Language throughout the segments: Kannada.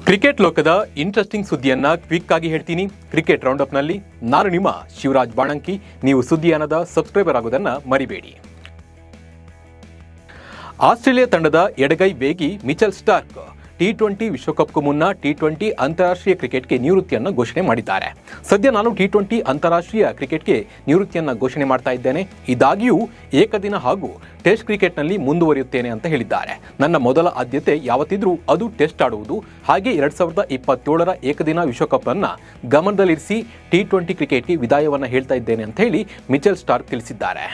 ಕ್ರಿಕೆಟ್ ಲೋಕದ ಇಂಟ್ರೆಸ್ಟಿಂಗ್ ಸುದ್ದಿಯನ್ನ ಕ್ವಿಕ್ ಆಗಿ ಹೇಳ್ತೀನಿ. ಕ್ರಿಕೆಟ್ ರೌಂಡಪ್ ನಲ್ಲಿ ನಾನು ನಿಮ್ಮ ಶಿವರಾಜ್ ಬಾಣಂಕಿ. ನೀವು ಸುದ್ದಿಯಾನದ ಸಬ್ಸ್ಕ್ರೈಬರ್ ಆಗೋದನ್ನ ಮರಿಬೇಡಿ. ಆಸ್ಟ್ರೇಲಿಯಾ ತಂಡದ ಎಡಗೈ ವೇಗಿ ಮಿಚೆಲ್ ಸ್ಟಾರ್ಕ್ T20 ವಿಶ್ವಕಪ್ಗೂ ಮುನ್ನ T20 ಅಂತಾರಾಷ್ಟ್ರೀಯ ಕ್ರಿಕೆಟ್ಗೆ ನಿವೃತ್ತಿಯನ್ನು ಘೋಷಣೆ ಮಾಡಿದ್ದಾರೆ. ಸದ್ಯ ನಾನು T20 ಅಂತಾರಾಷ್ಟ್ರೀಯ ಕ್ರಿಕೆಟ್ಗೆ ನಿವೃತ್ತಿಯನ್ನು ಘೋಷಣೆ ಮಾಡ್ತಾ ಇದ್ದೇನೆ. ಇದಾಗಿಯೂ ಏಕದಿನ ಹಾಗೂ ಟೆಸ್ಟ್ ಕ್ರಿಕೆಟ್ನಲ್ಲಿ ಮುಂದುವರಿಯುತ್ತೇನೆ ಅಂತ ಹೇಳಿದ್ದಾರೆ. ನನ್ನ ಮೊದಲ ಆದ್ಯತೆ ಯಾವತ್ತಿದ್ರೂ ಅದು ಟೆಸ್ಟ್ ಆಡುವುದು. ಹಾಗೆ 2027ರ ಏಕದಿನ ವಿಶ್ವಕಪ್ ಅನ್ನ ಗಮನದಲ್ಲಿರಿಸಿ T20 ಕ್ರಿಕೆಟ್ಗೆ ವಿದಾಯವನ್ನು ಹೇಳ್ತಾ ಇದ್ದೇನೆ ಅಂತ ಹೇಳಿ ಮಿಚೆಲ್ ಸ್ಟಾರ್ಕ್ ತಿಳಿಸಿದ್ದಾರೆ.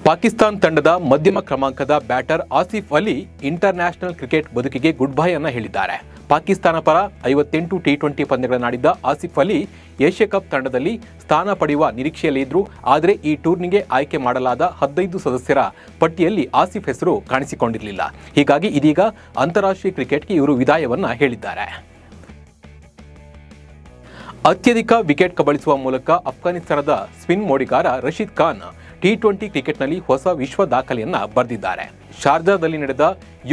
ಪಾಕಿಸ್ತಾನ್ ತಂಡದ ಮಧ್ಯಮ ಕ್ರಮಾಂಕದ batter Asif Ali international cricket ಬದುಕಿಗೆ ಗುಡ್ ಬೈ ಅನ್ನ ಹೇಳಿದ್ದಾರೆ. ಪಾಕಿಸ್ತಾನ ಪರ 58 T20 ಪಂದ್ಯಗಳನ್ನಾಡಿದ್ದ ಆಸಿಫ್ ಅಲಿ ಏಷ್ಯಾ ಕಪ್ ತಂಡದಲ್ಲಿ ಸ್ಥಾನ ಪಡೆಯುವ ನಿರೀಕ್ಷೆಯಲ್ಲಿದ್ದರು. ಆದರೆ ಈ ಟೂರ್ನಿಗೆ ಆಯ್ಕೆ ಮಾಡಲಾದ 15 ಸದಸ್ಯರ ಪಟ್ಟಿಯಲ್ಲಿ ಆಸಿಫ್ ಹೆಸರು ಕಾಣಿಸಿಕೊಂಡಿರಲಿಲ್ಲ. ಹೀಗಾಗಿ ಇದೀಗ ಅಂತಾರಾಷ್ಟ್ರೀಯ ಕ್ರಿಕೆಟ್ಗೆ ಇವರು ವಿದಾಯವನ್ನ ಹೇಳಿದ್ದಾರೆ. ಅತ್ಯಧಿಕ ವಿಕೆಟ್ ಕಬಳಿಸುವ ಮೂಲಕ ಅಫ್ಘಾನಿಸ್ತಾನದ ಸ್ಪಿನ್ ಮೋಡಿಗಾರ ರಶೀದ್ ಖಾನ್ T20 ಕ್ರಿಕೆಟ್ನಲ್ಲಿ ಹೊಸ ವಿಶ್ವ ದಾಖಲೆಯನ್ನ ಬರೆದಿದ್ದಾರೆ. ಶಾರ್ಜಾದಲ್ಲಿ ನಡೆದ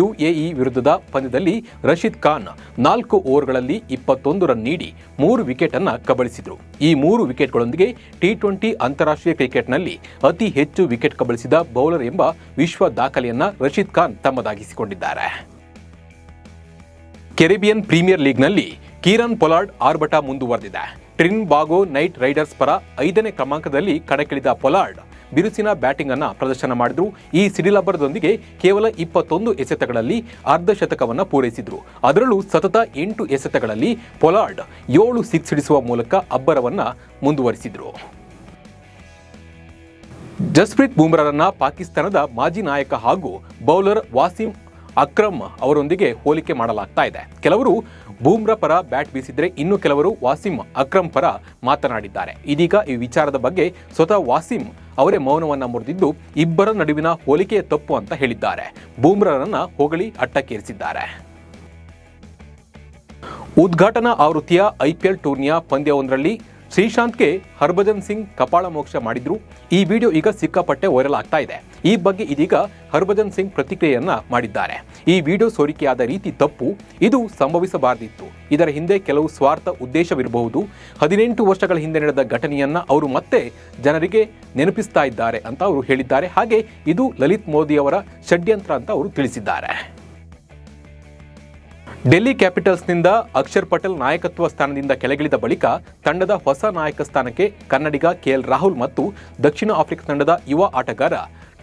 UAE ವಿರುದ್ಧದ ಪಂದ್ಯದಲ್ಲಿ ರಶೀದ್ ಖಾನ್ 4 ಓವರ್ಗಳಲ್ಲಿ 21 ರನ್ ನೀಡಿ 3 ವಿಕೆಟ್ ಅನ್ನ ಕಬಳಿಸಿದರು. ಈ 3 ವಿಕೆಟ್ಗಳೊಂದಿಗೆ T20 ಅಂತಾರಾಷ್ಟ್ರೀಯ ಕ್ರಿಕೆಟ್ನಲ್ಲಿ ಅತಿ ಹೆಚ್ಚು ವಿಕೆಟ್ ಕಬಳಿಸಿದ ಬೌಲರ್ ಎಂಬ ವಿಶ್ವ ದಾಖಲೆಯನ್ನ ರಶೀದ್ ಖಾನ್ ತಮ್ಮದಾಗಿಸಿಕೊಂಡಿದ್ದಾರೆ. ಕೆರಿಬಿಯನ್ ಪ್ರೀಮಿಯರ್ ಲೀಗ್ನಲ್ಲಿ ಕೀರನ್ ಪೊಲಾರ್ಡ್ ಆರ್ಭಟ ಮುಂದುವರೆದಿದೆ. ಟ್ರಿನ್ಬಾಗೋ ನೈಟ್ ರೈಡರ್ಸ್ ಪರ 5ನೇ ಕ್ರಮಾಂಕದಲ್ಲಿ ಕಣಕ್ಕಿಳಿದ ಪೊಲಾರ್ಡ್ ಬಿರುಸಿನ ಬ್ಯಾಟಿಂಗ್ ಅನ್ನ ಪ್ರದರ್ಶನ ಮಾಡಿದ್ರು. ಈ ಸಿಡಿಲಬ್ಬರದೊಂದಿಗೆ ಕೇವಲ 21 ಎಸೆತಗಳಲ್ಲಿ ಅರ್ಧ ಶತಕವನ್ನು ಪೂರೈಸಿದ್ರು. ಅದರಲ್ಲೂ ಸತತ 8 ಎಸೆತಗಳಲ್ಲಿ ಪೊಲಾರ್ಡ್ 7 ಸಿಕ್ಸ್ ಹಿಡಿಸುವ ಮೂಲಕ ಅಬ್ಬರವನ್ನ ಮುಂದುವರಿಸಿದ್ರು. ಜಸ್ಪ್ರೀತ್ ಬೂಮ್ರಾರನ್ನ ಪಾಕಿಸ್ತಾನದ ಮಾಜಿ ನಾಯಕ ಹಾಗೂ ಬೌಲರ್ ವಾಸಿಂ ಅಕ್ರಮ್ ಅವರೊಂದಿಗೆ ಹೋಲಿಕೆ ಮಾಡಲಾಗ್ತಾ ಇದೆ. ಕೆಲವರು ಬೂಮ್ರಾ ಪರ ಬ್ಯಾಟ್ ಬೀಸಿದ್ರೆ ಇನ್ನು ಕೆಲವರು ವಾಸಿಂ ಅಕ್ರಮ್ ಪರ ಮಾತನಾಡಿದ್ದಾರೆ. ಇದೀಗ ಈ ವಿಚಾರದ ಬಗ್ಗೆ ಸ್ವತಃ ವಾಸಿಂ ಅವರೇ ಮೌನವನ್ನ ಮುರಿದಿದ್ದು ಇಬ್ಬರ ನಡುವಿನ ಹೋಲಿಕೆಯ ತಪ್ಪು ಅಂತ ಹೇಳಿದ್ದಾರೆ. ಬೂಮ್ರಾರನ್ನ ಹೊಗಳಿ ಅಟ್ಟಕ್ಕೇರಿಸಿದ್ದಾರೆ. ಉದ್ಘಾಟನಾ ಆವೃತ್ತಿಯ IPL ಟೂರ್ನಿಯ ಪಂದ್ಯವೊಂದರಲ್ಲಿ ಶ್ರೀಶಾಂತ್ಗೆ ಹರ್ಭಜನ್ ಸಿಂಗ್ ಕಪಾಳ ಮೋಕ್ಷ ಮಾಡಿದ್ರು. ಈ ವಿಡಿಯೋ ಈಗ ಸಿಕ್ಕಾಪಟ್ಟೆ ವೈರಲ್ ಆಗ್ತಾ ಇದೆ. ಈ ಬಗ್ಗೆ ಇದೀಗ ಹರ್ಭಜನ್ ಸಿಂಗ್ ಪ್ರತಿಕ್ರಿಯೆಯನ್ನ ಮಾಡಿದ್ದಾರೆ. ಈ ವಿಡಿಯೋ ಸೋರಿಕೆಯಾದ ರೀತಿ ತಪ್ಪು, ಇದು ಸಂಭವಿಸಬಾರದಿತ್ತು. ಇದರ ಹಿಂದೆ ಕೆಲವು ಸ್ವಾರ್ಥ ಉದ್ದೇಶವಿರಬಹುದು. 18 ವರ್ಷಗಳ ಹಿಂದೆ ನಡೆದ ಘಟನೆಯನ್ನ ಅವರು ಮತ್ತೆ ಜನರಿಗೆ ನೆನಪಿಸ್ತಾ ಇದ್ದಾರೆ ಅಂತ ಅವರು ಹೇಳಿದ್ದಾರೆ. ಹಾಗೆ ಇದು ಲಲಿತ್ ಮೋದಿ ಅವರ ಷಡ್ಯಂತ್ರ ಅಂತ ಅವರು ತಿಳಿಸಿದ್ದಾರೆ. ಡೆಲ್ಲಿ ಕ್ಯಾಪಿಟಲ್ಸ್ನಿಂದ ಅಕ್ಷರ್ ಪಟೇಲ್ ನಾಯಕತ್ವ ಸ್ಥಾನದಿಂದ ಕೆಳಗಿಳಿದ ಬಳಿಕ ತಂಡದ ಹೊಸ ನಾಯಕ ಸ್ಥಾನಕ್ಕೆ ಕನ್ನಡಿಗ KL ರಾಹುಲ್ ಮತ್ತು ದಕ್ಷಿಣ ಆಫ್ರಿಕಾ ತಂಡದ ಯುವ ಆಟಗಾರ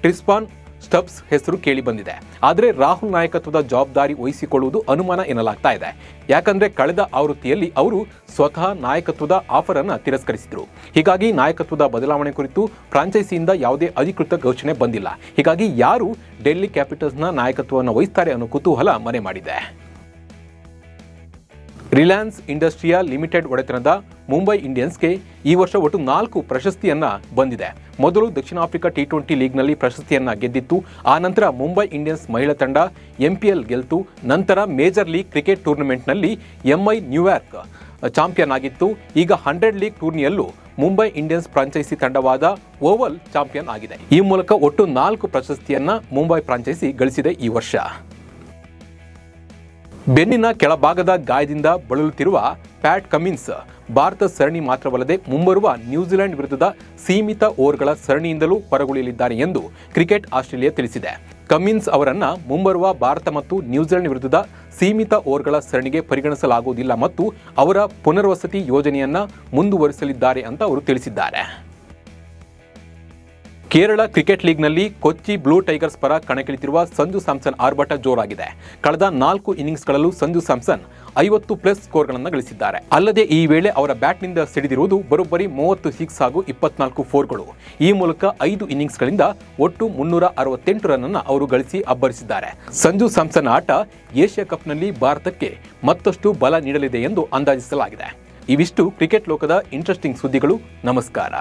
ಟ್ರಿಸ್ಟಾನ್ ಸ್ಟಬ್ಸ್ ಹೆಸರು ಕೇಳಿ ಬಂದಿದೆ. ಆದರೆ ರಾಹುಲ್ ನಾಯಕತ್ವದ ಜವಾಬ್ದಾರಿ ವಹಿಸಿಕೊಳ್ಳುವುದು ಅನುಮಾನ ಎನ್ನಲಾಗ್ತಾ ಇದೆ. ಯಾಕಂದ್ರೆ ಕಳೆದ ಆವೃತ್ತಿಯಲ್ಲಿ ಅವರು ಸ್ವತಃ ನಾಯಕತ್ವದ ಆಫರ್ ಅನ್ನು ತಿರಸ್ಕರಿಸಿದ್ರು. ಹೀಗಾಗಿ ನಾಯಕತ್ವದ ಬದಲಾವಣೆ ಕುರಿತು ಫ್ರಾಂಚೈಸಿಯಿಂದ ಯಾವುದೇ ಅಧಿಕೃತ ಘೋಷಣೆ ಬಂದಿಲ್ಲ. ಹೀಗಾಗಿ ಯಾರು ಡೆಲ್ಲಿ ಕ್ಯಾಪಿಟಲ್ಸ್ನ ನಾಯಕತ್ವವನ್ನು ವಹಿಸ್ತಾರೆ ಅನ್ನೋ ಕುತೂಹಲ ಮನೆ ಮಾಡಿದೆ. ರಿಲಯನ್ಸ್ ಇಂಡಸ್ಟ್ರಿಯಲ್ ಲಿಮಿಟೆಡ್ ಒಡೆತನದ ಮುಂಬೈ ಇಂಡಿಯನ್ಸ್ಗೆ ಈ ವರ್ಷ ಒಟ್ಟು 4 ಪ್ರಶಸ್ತಿಯನ್ನ ಬಂದಿದೆ. ಮೊದಲು ದಕ್ಷಿಣ ಆಫ್ರಿಕಾ T20 ಲೀಗ್ನಲ್ಲಿ ಪ್ರಶಸ್ತಿಯನ್ನ ಗೆದ್ದಿತ್ತು. ಆ ನಂತರ ಮುಂಬೈ ಇಂಡಿಯನ್ಸ್ ಮಹಿಳಾ ತಂಡ MPL ಗೆಲ್ತು. ನಂತರ ಮೇಜರ್ ಲೀಗ್ ಕ್ರಿಕೆಟ್ ಟೂರ್ನಮೆಂಟ್ನಲ್ಲಿ MI ನ್ಯೂಯಾರ್ಕ್ ಚಾಂಪಿಯನ್ ಆಗಿತ್ತು. ಈಗ 100 ಲೀಗ್ ಟೂರ್ನಿಯಲ್ಲೂ ಮುಂಬೈ ಇಂಡಿಯನ್ಸ್ ಫ್ರಾಂಚೈಸಿ ತಂಡವಾದ ಓವಲ್ ಚಾಂಪಿಯನ್ ಆಗಿದೆ. ಈ ಮೂಲಕ ಒಟ್ಟು 4 ಪ್ರಶಸ್ತಿಯನ್ನ ಮುಂಬೈ ಫ್ರಾಂಚೈಸಿ ಗಳಿಸಿದೆ ಈ ವರ್ಷ. ಬೆನ್ನಿನ ಕೆಳಭಾಗದ ಗಾಯದಿಂದ ಬಳಲುತ್ತಿರುವ ಪ್ಯಾಟ್ ಕಮಿನ್ಸ್ ಭಾರತ ಸರಣಿ ಮಾತ್ರವಲ್ಲದೆ ಮುಂಬರುವ ನ್ಯೂಜಿಲೆಂಡ್ ವಿರುದ್ಧದ ಸೀಮಿತ ಓವರ್ಗಳ ಸರಣಿಯಿಂದಲೂ ಹೊರಗುಳಿಯಲಿದ್ದಾರೆ ಎಂದು ಕ್ರಿಕೆಟ್ ಆಸ್ಟ್ರೇಲಿಯಾ ತಿಳಿಸಿದೆ. ಕಮಿನ್ಸ್ ಅವರನ್ನ ಮುಂಬರುವ ಭಾರತ ಮತ್ತು ನ್ಯೂಜಿಲೆಂಡ್ ವಿರುದ್ಧದ ಸೀಮಿತ ಓವರ್ಗಳ ಸರಣಿಗೆ ಪರಿಗಣಿಸಲಾಗುವುದಿಲ್ಲ ಮತ್ತು ಅವರ ಪುನರ್ವಸತಿ ಯೋಜನೆಯನ್ನ ಮುಂದುವರಿಸಲಿದ್ದಾರೆ ಅಂತ ಅವರು ತಿಳಿಸಿದ್ದಾರೆ. ಕೇರಳ ಕ್ರಿಕೆಟ್ ಲೀಗ್ನಲ್ಲಿ ಕೊಚ್ಚಿ ಬ್ಲೂ ಟೈಗರ್ಸ್ ಪರ ಕಣಕ್ಕಿಳಿತಿರುವ ಸಂಜು ಸ್ಯಾಮ್ಸನ್ ಆರ್ಭಟ ಜೋರಾಗಿದೆ. ಕಳೆದ 4 ಇನ್ನಿಂಗ್ಸ್ಗಳಲ್ಲೂ ಸಂಜು ಸ್ಯಾಮ್ಸನ್ 50+ ಸ್ಕೋರ್ಗಳನ್ನು ಗಳಿಸಿದ್ದಾರೆ. ಅಲ್ಲದೆ ಈ ವೇಳೆ ಅವರ ಬ್ಯಾಟ್ನಿಂದ ಸಿಡಿದಿರುವುದು ಬರೋಬ್ಬರಿ 30 ಸಿಕ್ಸ್ ಹಾಗೂ 24 ಫೋರ್ಗಳು. ಈ ಮೂಲಕ 5 ಇನ್ನಿಂಗ್ಸ್ಗಳಿಂದ ಒಟ್ಟು 368 ರನ್ ಅನ್ನು ಅವರು ಗಳಿಸಿ ಅಬ್ಬರಿಸಿದ್ದಾರೆ. ಸಂಜು ಸ್ಯಾಮ್ಸನ್ ಆಟ ಏಷ್ಯಾ ಕಪ್ನಲ್ಲಿ ಭಾರತಕ್ಕೆ ಮತ್ತಷ್ಟು ಬಲ ನೀಡಲಿದೆ ಎಂದು ಅಂದಾಜಿಸಲಾಗಿದೆ. ಇವಿಷ್ಟು ಕ್ರಿಕೆಟ್ ಲೋಕದ ಇಂಟ್ರೆಸ್ಟಿಂಗ್ ಸುದ್ದಿಗಳು. ನಮಸ್ಕಾರ.